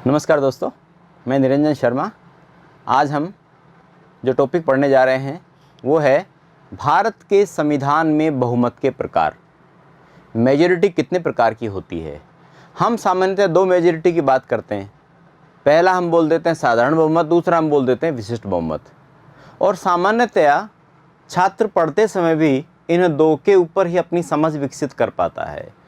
नमस्कार दोस्तों, मैं निरंजन शर्मा। आज हम जो टॉपिक पढ़ने जा रहे हैं वो है भारत के संविधान में बहुमत के प्रकार। मेजॉरिटी कितने प्रकार की होती है? हम सामान्यतः दो मेजॉरिटी की बात करते हैं। पहला हम बोल देते हैं साधारण बहुमत, दूसरा हम बोल देते हैं विशिष्ट बहुमत। और सामान्यतया छात्र पढ़ते समय भी इन दो के ऊपर ही अपनी समझ विकसित कर पाता है,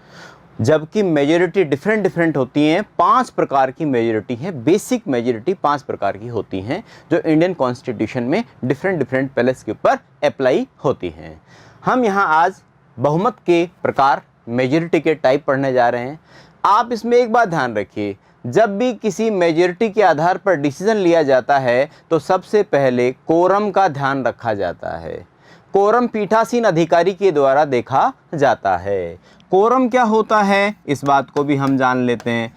जबकि मेजॉरिटी डिफरेंट होती हैं। 5 प्रकार की मेजॉरिटी है, बेसिक मेजॉरिटी 5 प्रकार की होती हैं जो इंडियन कॉन्स्टिट्यूशन में डिफरेंट पैलेस के ऊपर अप्लाई होती हैं। हम यहाँ आज बहुमत के प्रकार, मेजॉरिटी के टाइप पढ़ने जा रहे हैं। आप इसमें एक बात ध्यान रखिए, जब भी किसी मेजॉरिटी के आधार पर डिसीजन लिया जाता है तो सबसे पहले कोरम का ध्यान रखा जाता है। कोरम पीठासीन अधिकारी के द्वारा देखा जाता है। कोरम क्या होता है इस बात को भी हम जान लेते हैं।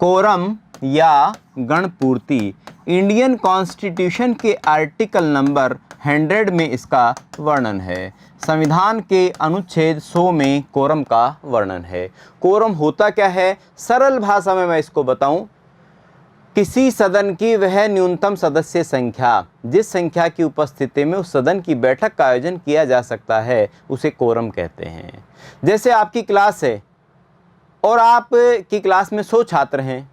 कोरम या गणपूर्ति इंडियन कॉन्स्टिट्यूशन के आर्टिकल नंबर 100 में इसका वर्णन है। संविधान के अनुच्छेद 100 में कोरम का वर्णन है। कोरम होता क्या है, सरल भाषा में मैं इसको बताऊं, किसी सदन की वह न्यूनतम सदस्य संख्या जिस संख्या की उपस्थिति में उस सदन की बैठक का आयोजन किया जा सकता है उसे कोरम कहते हैं। जैसे आपकी क्लास है और आप की क्लास में 100 छात्र हैं,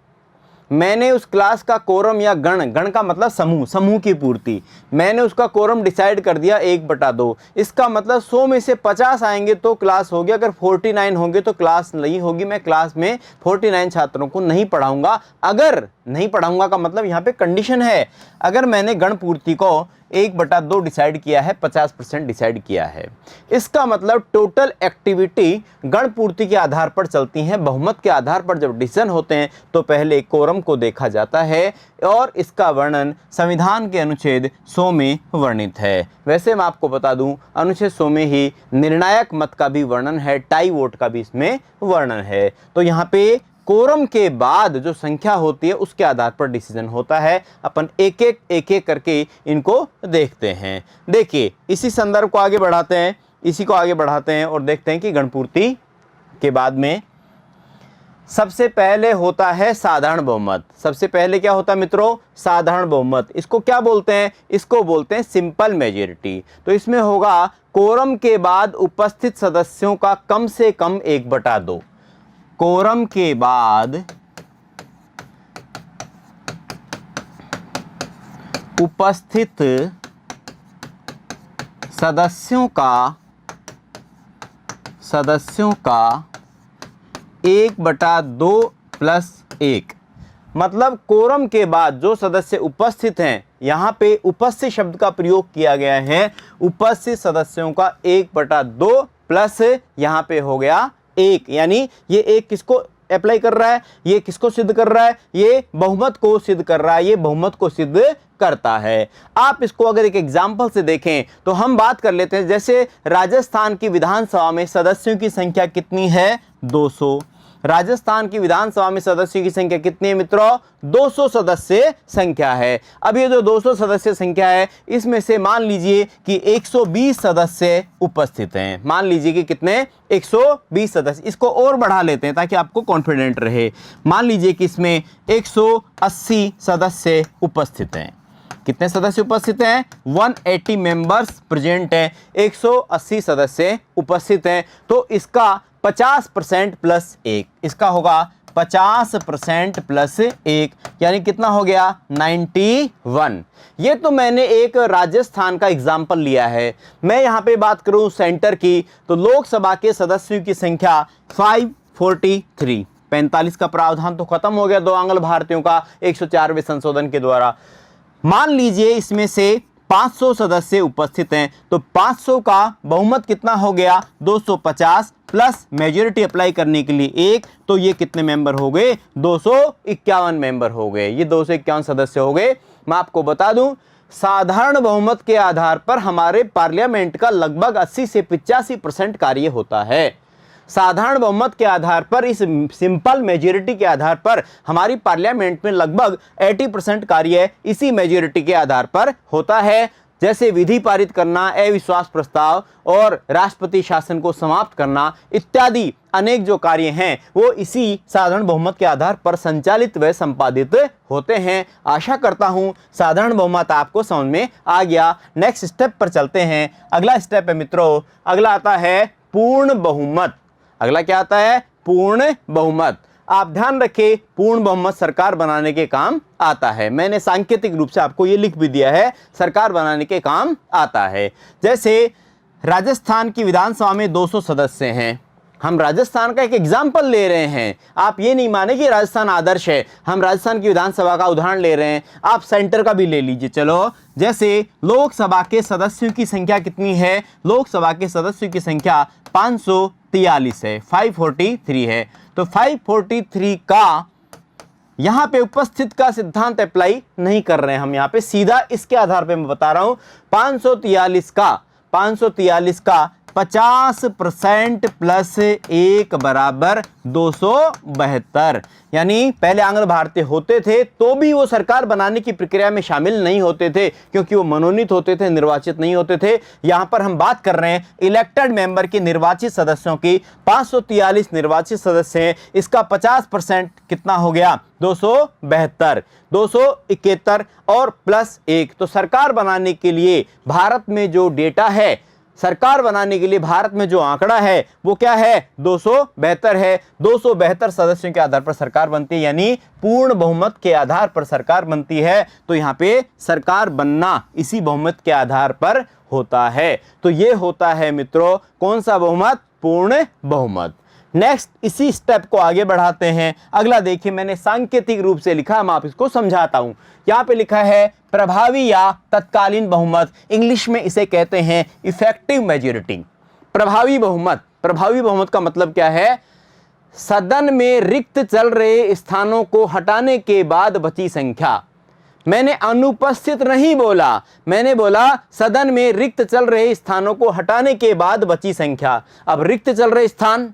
मैंने उस क्लास का कोरम या गण का मतलब समूह की पूर्ति, मैंने उसका कोरम डिसाइड कर दिया 1/2। इसका मतलब 100 में से 50 आएंगे तो क्लास होगी, अगर 49 होंगे तो क्लास नहीं होगी। मैं क्लास में 49 छात्रों को नहीं पढ़ाऊंगा। अगर नहीं पढ़ाऊंगा का मतलब यहाँ पे कंडीशन है, अगर मैंने गण पूर्ति को 1/2 डिसाइड किया है, 50% डिसाइड किया है, इसका मतलब टोटल एक्टिविटी गण पूर्ति के आधार पर चलती हैं। बहुमत के आधार पर जब डिसीजन होते हैं तो पहले कोरम को देखा जाता है और इसका वर्णन संविधान के अनुच्छेद 100 में वर्णित है। वैसे मैं आपको बता दूं, अनुच्छेद 100 में ही निर्णायक मत का भी वर्णन है, टाई वोट का भी इसमें वर्णन है। तो यहाँ पे कोरम के बाद जो संख्या होती है उसके आधार पर डिसीजन होता है। अपन एक एक करके इनको देखते हैं। देखिए, इसी संदर्भ को आगे बढ़ाते हैं, इसी को आगे बढ़ाते हैं और देखते हैं कि गणपूर्ति के बाद में सबसे पहले होता है साधारण बहुमत। सबसे पहले क्या होता है मित्रों? साधारण बहुमत। इसको क्या बोलते हैं? इसको बोलते हैं सिंपल मेजॉरिटी। तो इसमें होगा कोरम के बाद उपस्थित सदस्यों का कम से कम 1/2। कोरम के बाद उपस्थित सदस्यों का 1/2 + 1। मतलब कोरम के बाद जो सदस्य उपस्थित हैं, यहाँ पे उपस्थित शब्द का प्रयोग किया गया है। उपस्थित सदस्यों का 1/2 प्लस यहाँ पे हो गया 1, यानी ये 1 किसको अप्लाई कर रहा है? ये किसको सिद्ध कर रहा है? ये बहुमत को सिद्ध कर रहा है। ये बहुमत को सिद्ध करता है। आप इसको अगर एक एग्जाम्पल से देखें तो हम बात कर लेते हैं। जैसे राजस्थान की विधानसभा में सदस्यों की संख्या कितनी है? 200। राजस्थान की विधानसभा में सदस्यों की संख्या कितनी है मित्रों? 200 सदस्य संख्या है। अब ये जो 200 सदस्य संख्या है, इसमें से मान लीजिए कि 120 सदस्य उपस्थित हैं। मान लीजिए कि कितने? 120 सदस्य। इसको और बढ़ा लेते हैं ताकि आपको कॉन्फिडेंट रहे। मान लीजिए कि इसमें 180 सदस्य उपस्थित हैं। कितने सदस्य उपस्थित हैं? 180 मेंबर्स प्रेजेंट हैं। 180 सदस्य उपस्थित हैं। तो इसका 50% + 1, इसका होगा 50% + 1, यानी कितना हो गया? 91। ये तो मैंने एक राजस्थान का एग्जाम्पल लिया है। मैं यहाँ पे बात करूँ सेंटर की, तो लोकसभा के सदस्यों की संख्या 543। 45 का प्रावधान तो खत्म हो गया 2 आंग्ल भारतीयों का 104वें संशोधन के द्वारा। मान लीजिए इसमें से 500 सदस्य उपस्थित हैं, तो 500 का बहुमत कितना हो गया? 250 प्लस मेजॉरिटी अप्लाई करने के लिए 1, तो ये कितने मेंबर हो गए? 251 मेंबर हो गए। ये 251 सदस्य हो गए। मैं आपको बता दूं, साधारण बहुमत के आधार पर हमारे पार्लियामेंट का लगभग 80 से 85% कार्य होता है। साधारण बहुमत के आधार पर, इस सिंपल मेजॉरिटी के आधार पर हमारी पार्लियामेंट में लगभग 80% कार्य इसी मेजॉरिटी के आधार पर होता है। जैसे विधि पारित करना, अविश्वास प्रस्ताव और राष्ट्रपति शासन को समाप्त करना इत्यादि अनेक जो कार्य हैं वो इसी साधारण बहुमत के आधार पर संचालित व संपादित होते हैं। आशा करता हूं साधारण बहुमत आपको समझ में आ गया। नेक्स्ट स्टेप पर चलते हैं। अगला स्टेप है मित्रों, अगला आता है पूर्ण बहुमत। अगला क्या आता है? पूर्ण बहुमत। आप ध्यान रखें, पूर्ण बहुमत सरकार बनाने के काम आता है। मैंने सांकेतिक रूप से आपको ये लिख भी दिया है, सरकार बनाने के काम आता है। जैसे राजस्थान की विधानसभा में 200 सदस्य हैं। हम राजस्थान का एक एग्जाम्पल ले रहे हैं, आप ये नहीं माने कि राजस्थान आदर्श है। हम राजस्थान की विधानसभा का उदाहरण ले रहे हैं, आप सेंटर का भी ले लीजिए। चलो, जैसे लोकसभा के सदस्यों की संख्या कितनी है? लोकसभा के सदस्यों की संख्या 543 है, 543 है। तो 543 का यहां पे उपस्थित का सिद्धांत अप्लाई नहीं कर रहे हैं हम, यहां पे सीधा इसके आधार पे मैं बता रहा हूं। 543 का 50% प्लस 1 बराबर 272। यानी पहले आंग्ल भारतीय होते थे तो भी वो सरकार बनाने की प्रक्रिया में शामिल नहीं होते थे, क्योंकि वो मनोनीत होते थे, निर्वाचित नहीं होते थे। यहां पर हम बात कर रहे हैं इलेक्टेड मेंबर के, निर्वाचित सदस्यों की। 543 निर्वाचित सदस्य हैं, इसका 50% कितना हो गया? 272, 271 और प्लस 1। तो सरकार बनाने के लिए भारत में जो डेटा है, सरकार बनाने के लिए भारत में जो आंकड़ा है वो क्या है? 272 है। 272 सदस्यों के आधार पर सरकार बनती है, यानी पूर्ण बहुमत के आधार पर सरकार बनती है। तो यहां पे सरकार बनना इसी बहुमत के आधार पर होता है। तो ये होता है मित्रों कौन सा बहुमत? पूर्ण बहुमत। नेक्स्ट इसी स्टेप को आगे बढ़ाते हैं। अगला देखिए, मैंने सांकेतिक रूप से लिखा, मैं आप इसको समझाता हूं। यहां पे लिखा है प्रभावी या तत्कालीन बहुमत, इंग्लिश में इसे कहते हैं इफेक्टिव मेजॉरिटी। प्रभावी बहुमत, प्रभावी बहुमत का मतलब क्या है? सदन में रिक्त चल रहे स्थानों को हटाने के बाद बची संख्या। मैंने अनुपस्थित नहीं बोला, मैंने बोला सदन में रिक्त चल रहे स्थानों को हटाने के बाद बची संख्या। अब रिक्त चल रहे स्थान,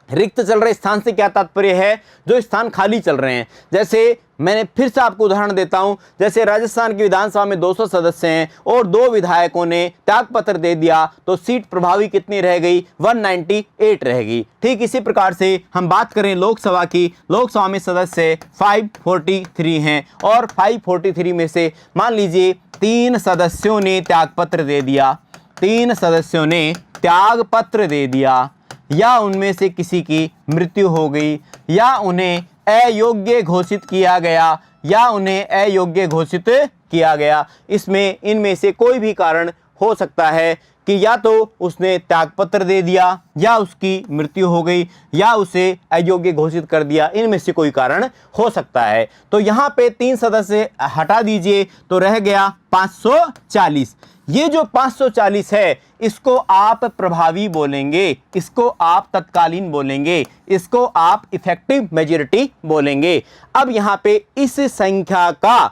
रिक्त चल रहे स्थान से क्या तात्पर्य है? जो स्थान खाली चल रहे हैं। जैसे मैंने फिर से आपको उदाहरण देता हूं, जैसे राजस्थान की विधानसभा में 200 सदस्य हैं और 2 विधायकों ने त्यागपत्र दे दिया, तो सीट प्रभावी कितनी रह गई? 198 रह गई। ठीक इसी प्रकार से हम बात करें लोकसभा की, लोकसभा में सदस्य 543 हैं और 543 में से मान लीजिए 3 सदस्यों ने त्यागपत्र दे दिया, 3 सदस्यों ने त्यागपत्र दे दिया, या उनमें से किसी की मृत्यु हो गई, या उन्हें अयोग्य घोषित किया गया, या उन्हें अयोग्य घोषित किया गया। इसमें इनमें से कोई भी कारण हो सकता है कि या तो उसने त्यागपत्र दे दिया, या उसकी मृत्यु हो गई, या उसे अयोग्य घोषित कर दिया। इनमें से कोई कारण हो सकता है। तो यहाँ पे 3 सदस्य हटा दीजिए तो रह गया 540। ये जो 540 है इसको आप प्रभावी बोलेंगे, इसको आप तत्कालीन बोलेंगे, इसको आप इफेक्टिव मेजॉरिटी बोलेंगे। अब यहाँ पे इस संख्या का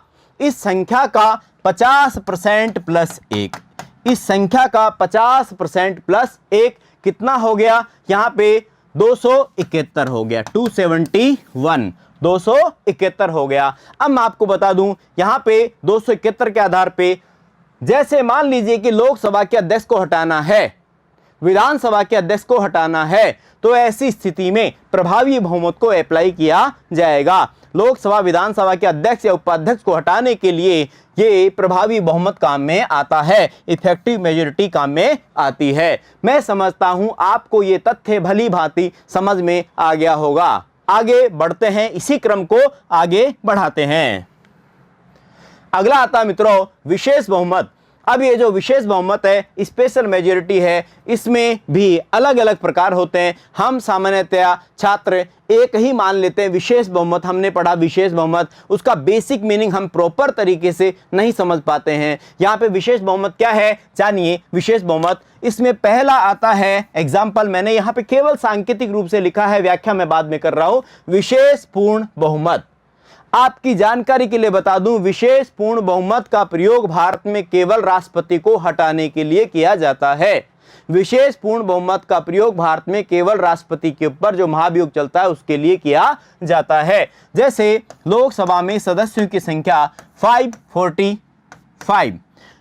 50% प्लस 1, इस संख्या का 50% प्लस 1 कितना हो गया? यहाँ पे 271 हो गया, 271, 271 हो गया। अब मैं आपको बता दूं यहाँ पे 271 के आधार पे, जैसे मान लीजिए कि लोकसभा के अध्यक्ष को हटाना है, विधानसभा के अध्यक्ष को हटाना है, तो ऐसी स्थिति में प्रभावी बहुमत को अप्लाई किया जाएगा। लोकसभा विधानसभा के अध्यक्ष या उपाध्यक्ष को हटाने के लिए ये प्रभावी बहुमत काम में आता है, इफेक्टिव मेजॉरिटी काम में आती है। मैं समझता हूं आपको ये तथ्य भली भांति समझ में आ गया होगा। आगे बढ़ते हैं, इसी क्रम को आगे बढ़ाते हैं। अगला आता है मित्रों विशेष बहुमत। अब ये जो विशेष बहुमत है, स्पेशल मेजॉरिटी है, इसमें भी अलग अलग प्रकार होते हैं। हम सामान्यतया छात्र एक ही मान लेते हैं, विशेष बहुमत। हमने पढ़ा विशेष बहुमत, उसका बेसिक मीनिंग हम प्रॉपर तरीके से नहीं समझ पाते हैं। यहाँ पे विशेष बहुमत क्या है जानिए। विशेष बहुमत, इसमें पहला आता है एग्जाम्पल, मैंने यहाँ पे केवल सांकेतिक रूप से लिखा है, व्याख्या मैं बाद में कर रहा हूं। विशेष पूर्ण बहुमत, आपकी जानकारी के लिए बता दूं, विशेष पूर्ण बहुमत का प्रयोग भारत में केवल राष्ट्रपति को हटाने के लिए किया जाता है। विशेष पूर्ण बहुमत का प्रयोग भारत में केवल राष्ट्रपति के ऊपर जो महाभियोग चलता है उसके लिए किया जाता है। जैसे लोकसभा में सदस्यों की संख्या 545,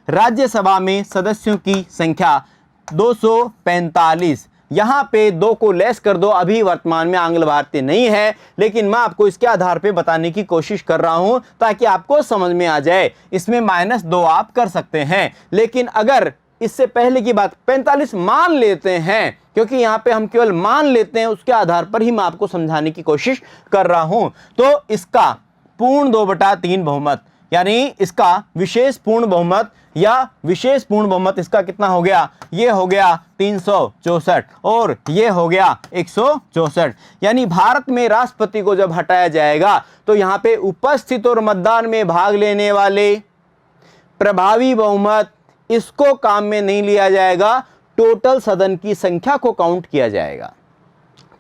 राज्यसभा में सदस्यों की संख्या 245। यहाँ पे 2 को लेस कर दो, अभी वर्तमान में आंग्ल भारतीय नहीं है, लेकिन मैं आपको इसके आधार पे बताने की कोशिश कर रहा हूँ ताकि आपको समझ में आ जाए। इसमें -2 आप कर सकते हैं, लेकिन अगर इससे पहले की बात 45 मान लेते हैं, क्योंकि यहाँ पे हम केवल मान लेते हैं, उसके आधार पर ही मैं आपको समझाने की कोशिश कर रहा हूँ। तो इसका पूर्ण 2/3 बहुमत, यानी इसका विशेष पूर्ण बहुमत या विशेष पूर्ण बहुमत इसका कितना हो गया? ये हो गया 364 और ये हो गया 164। यानी भारत में राष्ट्रपति को जब हटाया जाएगा तो यहाँ पे उपस्थित और मतदान में भाग लेने वाले प्रभावी बहुमत, इसको काम में नहीं लिया जाएगा, टोटल सदन की संख्या को काउंट किया जाएगा।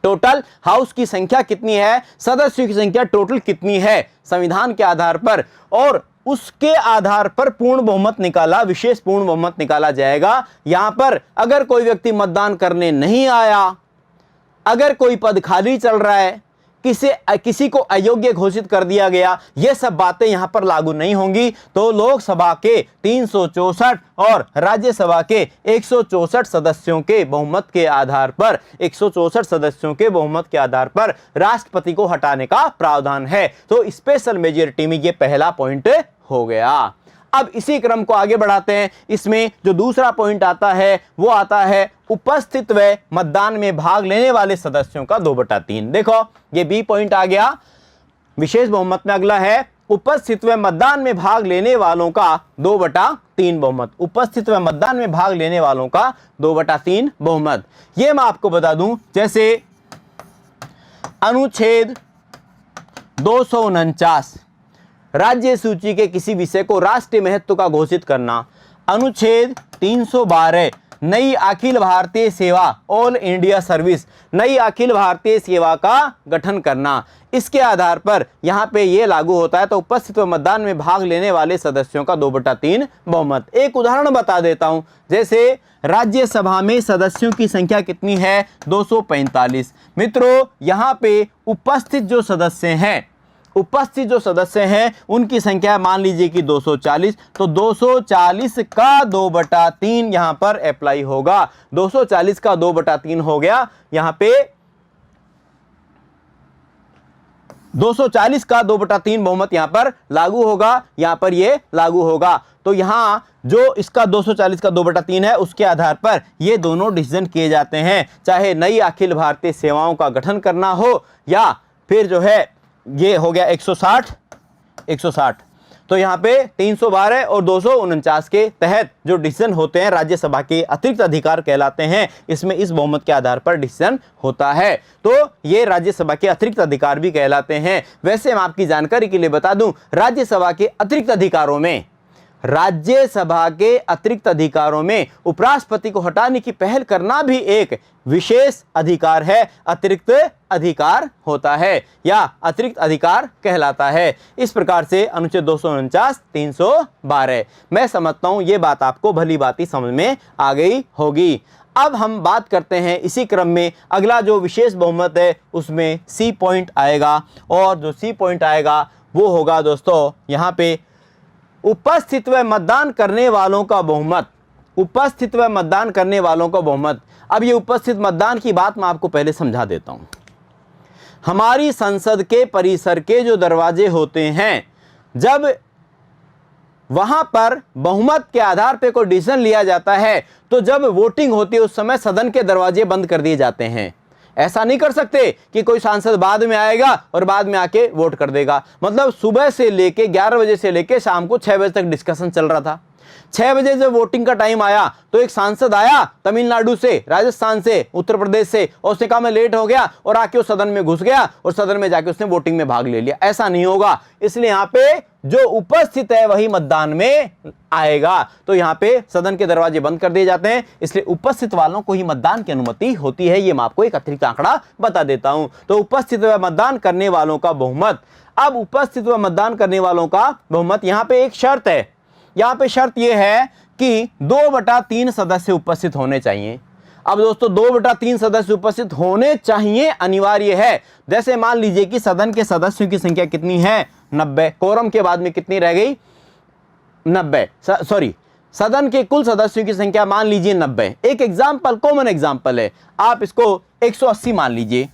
टोटल हाउस की संख्या कितनी है, सदस्यों की संख्या टोटल कितनी है संविधान के आधार पर, और उसके आधार पर पूर्ण बहुमत निकाला, विशेष पूर्ण बहुमत निकाला जाएगा। यहां पर अगर कोई व्यक्ति मतदान करने नहीं आया, अगर कोई पद खाली चल रहा है, किसी को अयोग्य घोषित कर दिया गया, ये सब बातें यहां पर लागू नहीं होंगी। तो लोकसभा के 364 और राज्यसभा के 164 सदस्यों के बहुमत के आधार पर 164 सदस्यों के बहुमत के आधार पर राष्ट्रपति को हटाने का प्रावधान है। तो स्पेशल मेजॉरिटी में ये पहला पॉइंट हो गया। अब इसी क्रम को आगे बढ़ाते हैं। इसमें जो दूसरा पॉइंट आता है वो आता है उपस्थित व मतदान में भाग लेने वाले सदस्यों का 2/3। देखो ये बी पॉइंट आ गया। विशेष बहुमत में अगला है उपस्थित व मतदान में भाग लेने वालों का 2/3 बहुमत। उपस्थित व मतदान में भाग लेने वालों का 2/3 बहुमत। ये मैं आपको बता दूं, जैसे अनुच्छेद 249 राज्य सूची के किसी विषय को राष्ट्रीय महत्व का घोषित करना, अनुच्छेद 312 नई अखिल भारतीय सेवा ऑल इंडिया सर्विस, नई अखिल भारतीय सेवा का गठन करना, इसके आधार पर यहां पे ये लागू होता है। तो उपस्थित व मतदान में भाग लेने वाले सदस्यों का 2/3 बहुमत। एक उदाहरण बता देता हूं, जैसे राज्यसभा में सदस्यों की संख्या कितनी है? 245। मित्रों यहां पे उपस्थित जो सदस्य हैं उनकी संख्या मान लीजिए कि 240। तो 240 का 2/3 यहां पर अप्लाई होगा। 240 का 2/3 हो गया। यहां पे 240 का 2/3 बहुमत यहां पर लागू होगा, यहां पर ये लागू होगा। तो यहां जो इसका 240 का 2/3 है उसके आधार पर ये दोनों डिसीजन किए जाते हैं, चाहे नई अखिल भारतीय सेवाओं का गठन करना हो या फिर जो है ये हो गया 160। तो यहाँ पे 312 और 249 के तहत जो डिसीजन होते हैं राज्यसभा के अतिरिक्त अधिकार कहलाते हैं। इसमें इस बहुमत के आधार पर डिसीजन होता है, तो ये राज्यसभा के अतिरिक्त अधिकार भी कहलाते हैं। वैसे मैं आपकी जानकारी के लिए बता दूं, राज्यसभा के अतिरिक्त अधिकारों में उपराष्ट्रपति को हटाने की पहल करना भी एक विशेष अधिकार है, अतिरिक्त अधिकार होता है या अतिरिक्त अधिकार कहलाता है। इस प्रकार से अनुच्छेद 249, 312 मैं समझता हूं ये बात आपको भली भांति समझ में आ गई होगी। अब हम बात करते हैं इसी क्रम में अगला जो विशेष बहुमत है उसमें सी पॉइंट आएगा, और जो सी पॉइंट आएगा वो होगा दोस्तों यहाँ पे उपस्थित व मतदान करने वालों का बहुमत। उपस्थित व मतदान करने वालों का बहुमत। अब ये उपस्थित मतदान की बात मैं आपको पहले समझा देता हूं। हमारी संसद के परिसर के जो दरवाजे होते हैं, जब वहां पर बहुमत के आधार पे कोई डिसीजन लिया जाता है तो जब वोटिंग होती है उस समय सदन के दरवाजे बंद कर दिए जाते हैं। ऐसा नहीं कर सकते कि कोई सांसद बाद में आएगा और बाद में आके वोट कर देगा। मतलब सुबह से लेके 11 बजे से लेके शाम को 6 बजे तक डिस्कशन चल रहा था। 6 बजे जब वोटिंग का टाइम आया तो एक सांसद आया तमिलनाडु से, राजस्थान से, उत्तर प्रदेश से, और उसने कहा मैं लेट हो गया और आके उस सदन में घुस गया और सदन में जाके उसने वोटिंग में भाग ले लिया। ऐसा नहीं होगा। इसलिए यहाँ पे जो उपस्थित है वही मतदान में आएगा। तो यहाँ पे सदन के दरवाजे बंद कर दिए जाते हैं, इसलिए उपस्थित वालों को ही मतदान की अनुमति होती है। ये मैं आपको एक अतिरिक्त आंकड़ा बता देता हूं। तो उपस्थित व मतदान करने वालों का बहुमत। अब उपस्थित व मतदान करने वालों का बहुमत, यहाँ पे एक शर्त है। यहाँ पे शर्त यह है कि 2/3 सदस्य उपस्थित होने चाहिए। अब दोस्तों 2/3 सदस्य उपस्थित होने चाहिए अनिवार्य है। जैसे मान लीजिए कि सदन के सदस्यों की संख्या कितनी है? 90। कोरम के बाद में कितनी रह गई? 90। सॉरी, सदन के कुल सदस्यों की संख्या मान लीजिए 90। एक एग्जाम्पल, कॉमन एग्जाम्पल है, आप इसको 180 मान लीजिए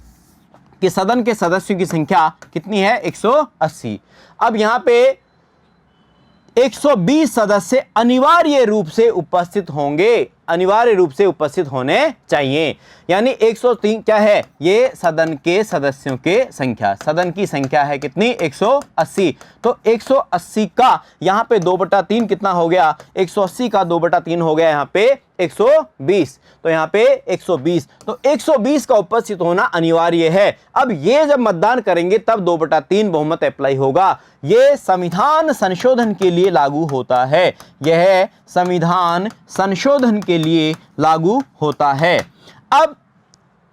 कि सदन के सदस्यों की संख्या कितनी है, 180। अब यहां पे 120 सदस्य अनिवार्य रूप से उपस्थित होंगे, अनिवार्य रूप से उपस्थित होने चाहिए। यानी 103 क्या है, ये सदन के सदस्यों के संख्या, सदन की संख्या है कितनी, 180। तो 180 का यहाँ पे 2/3 कितना हो गया, 180 का 2/3 हो गया यहाँ पे 120। तो यहाँ पे 120, तो 120 का उपस्थित होना अनिवार्य है। अब ये जब मतदान करेंगे तब 2/3 बहुमत अप्लाई होगा। यह संविधान संशोधन के लिए लागू होता है, यह संविधान संशोधन के लिए लागू होता है। अब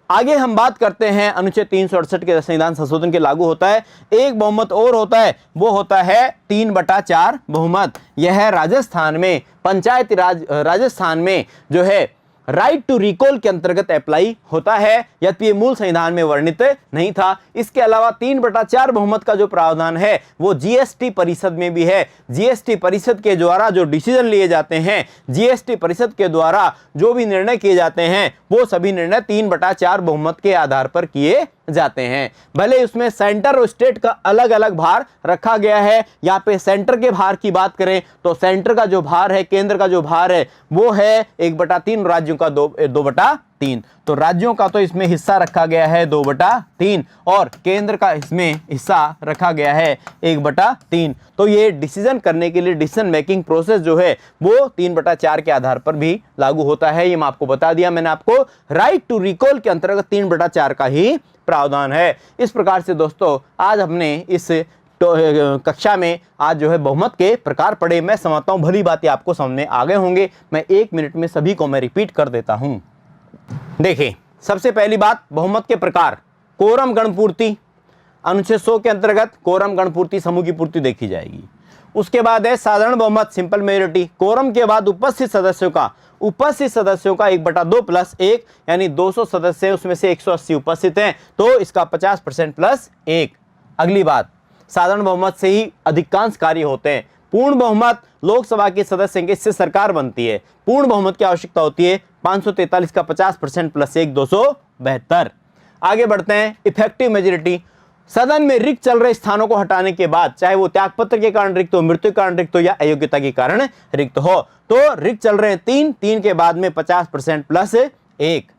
आगे हम बात करते हैं अनुच्छेद 368 के संविधान संशोधन के लागू होता है। एक बहुमत और होता है, वो होता है 3/4 बहुमत। यह है राजस्थान में, पंचायती राज राजस्थान में जो है राइट टू रिकॉल के अंतर्गत अप्लाई होता है, यद्यपि मूल संविधान में वर्णित नहीं था। इसके अलावा 3/4 बहुमत का जो प्रावधान है वो जीएसटी परिषद में भी है। जीएसटी परिषद के द्वारा जो डिसीजन लिए जाते हैं, जीएसटी परिषद के द्वारा जो भी निर्णय किए जाते हैं, वो सभी निर्णय 3/4 बहुमत के आधार पर किए जाते हैं। भले उसमें सेंटर और स्टेट का अलग अलग भार रखा गया है। यहाँ पे सेंटर के भार की बात करें तो सेंटर का जो भार है, केंद्र का जो भार है वो है 1/3, राज्यों का 2/3। तो राज्यों का तो इसमें हिस्सा रखा गया है 2/3 और केंद्र का इसमें हिस्सा रखा गया है 1/3। तो ये डिसीजन करने के लिए डिसीजन मेकिंग प्रोसेस जो है वो 3/4 के आधार पर भी लागू होता है। ये मैं आपको बता दिया, मैंने आपको राइट टू रिकॉल के अंतर्गत 3/4 का ही प्रावधान है। इस प्रकार से दोस्तों आज हमने इस कक्षा में आज जो है बहुमत के प्रकार पढ़े। मैं समझता हूं भली बातें आपको समझ आ गए होंगे। मैं 1 मिनट में सभी को मैं रिपीट कर देता हूं। देखिए, सबसे पहली बात, बहुमत के प्रकार, कोरम गणपूर्ति, अनुच्छेद 100 के अंतर्गत कोरम गणपूर्ति समूह की पूर्ति देखी जाएगी। उसके बाद है साधारण बहुमत, सिंपल मेजोरिटी। कोरम के बाद उपस्थित सदस्यों का 1/2 + 1 यानी 200 सदस्य, उसमें से 180 उपस्थित हैं तो इसका 50% + 1। अगली बात, साधारण बहुमत से ही अधिकांश कार्य होते हैं। पूर्ण बहुमत, लोकसभा के सदस्य हैं, इससे सरकार बनती है। पूर्ण बहुमत की आवश्यकता होती है 543 का 50% + 1 272। आगे बढ़ते हैं, इफेक्टिव मेजोरिटी। सदन में रिक्त चल रहे स्थानों को हटाने के बाद, चाहे वो त्यागपत्र के कारण रिक्त हो, मृत्यु के कारण रिक्त हो या अयोग्यता के कारण रिक्त हो, तो रिक्त चल रहे हैं 3 के बाद में 50% + 1।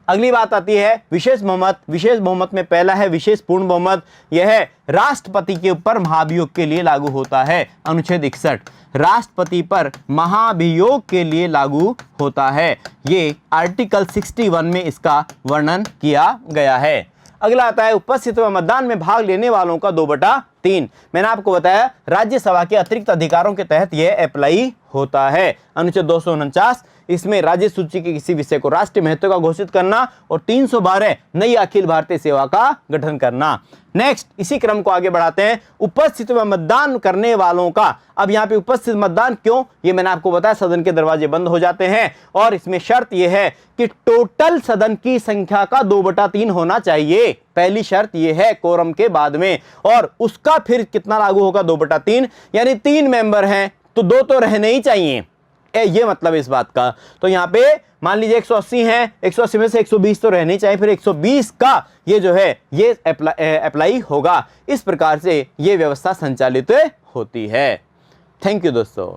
अगली बात आती है विशेष बहुमत। विशेष बहुमत में पहला है विशेष पूर्ण बहुमत। यह है राष्ट्रपति के ऊपर महाभियोग के लिए लागू होता है। अनुच्छेद 61 राष्ट्रपति पर महाभियोग के लिए लागू होता है। ये आर्टिकल 61 में इसका वर्णन किया गया है। अगला आता है उपस्थित व मतदान में भाग लेने वालों का 2/3। मैंने आपको बताया राज्यसभा के अतिरिक्त अधिकारों के तहत यह अप्लाई होता है। अनुच्छेद 249 इसमें राज्य सूची के किसी विषय को राष्ट्रीय महत्व का घोषित करना और 312 नई अखिल भारतीय सेवा का गठन करना। नेक्स्ट, इसी क्रम को आगे बढ़ाते हैं, उपस्थित व मतदान करने वालों का। अब यहाँ पे उपस्थित मतदान क्यों, ये मैंने आपको बताया, सदन के दरवाजे बंद हो जाते हैं और इसमें शर्त यह है कि टोटल सदन की संख्या का 2/3 होना चाहिए। पहली शर्त यह है कोरम के बाद में, और उसका फिर कितना लागू होगा, 2/3, यानी 3 मेंबर हैं तो 2 तो रहने ही चाहिए, ये मतलब इस बात का। तो यहाँ पे मान लीजिए 180 हैं, 180 में से 120 तो रहने चाहिए, फिर 120 का ये जो है ये अप्लाई होगा। इस प्रकार से ये व्यवस्था संचालित होती है। थैंक यू दोस्तों।